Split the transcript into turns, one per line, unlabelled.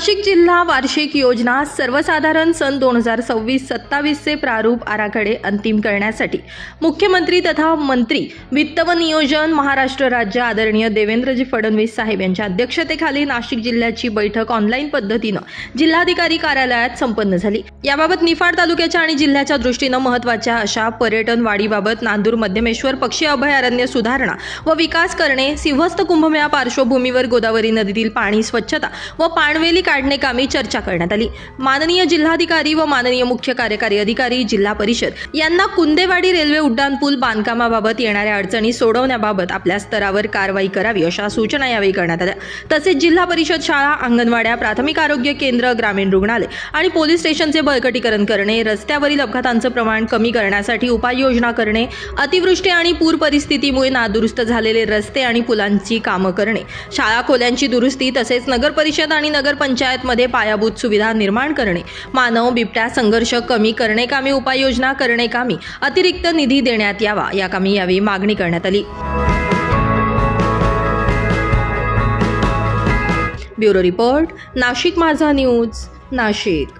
नाशिक जिल्हा वार्षिक योजना सर्वसाधारण सन 2026-27 चे प्रारूप आराखडे अंतिम करण्यासाठी मुख्यमंत्री तथा मंत्री वित्त व नियोजन महाराष्ट्र राज्य आदरणीय देवेंद्रजी फडणवीस साहेब यांच्या अध्यक्षतेखाली नाशिक जिल्ह्याची बैठक ऑनलाईन पद्धतीनं जिल्हाधिकारी कार्यालयात संपन्न झाली। याबाबत निफाड तालुक्याच्या आणि जिल्ह्याच्या दृष्टीनं महत्त्वाच्या अशा पर्यटन वाढीबाबत नांदूर मध्यमेश्वर पक्षी अभयारण्य सुधारणा व विकास करणे, सिंहस्थ कुंभमेळा पार्श्वभूमीवर गोदावरी नदीतील पाणी स्वच्छता व पाणवेली काढणे कामी चर्चा करण्यात आली। माननीय जिल्हाधिकारी व माननीय मुख्य कार्यकारी अधिकारी जिल्हा परिषद यांना कुंदेवाडी रेल्वे उड्डाणपूल बांधकामाबाबत येणाऱ्या अडचणी सोडवण्याबाबत आपल्या स्तरावर कारवाई करावी अशा सूचना यावेळी करण्यात आल्या। तसेच जिल्हा परिषद शाळा, अंगणवाड्या, प्राथमिक आरोग्य केंद्र, ग्रामीण रुग्णालय आणि पोलीस स्टेशनचे बळकटीकरण करणे, रस्त्यावरील अपघातांचं प्रमाण कमी करण्यासाठी उपाययोजना करणे, अतिवृष्टी आणि पूर परिस्थितीमुळे नादुरुस्त झालेले रस्ते आणि पुलांची कामं करणे, शाळा खोल्यांची दुरुस्ती तसेच नगर परिषद आणि नगर पंचायतमध्ये पायाभूत सुविधा निर्माण करणे, मानव बिबट्या संघर्ष कमी करणे कामी उपाययोजना करणे कामी अतिरिक्त निधी देण्यात यावा या कामी यावेळी मागणी करण्यात आली। ब्युरो रिपोर्ट, नाशिक माझा न्यूज, नाशिक।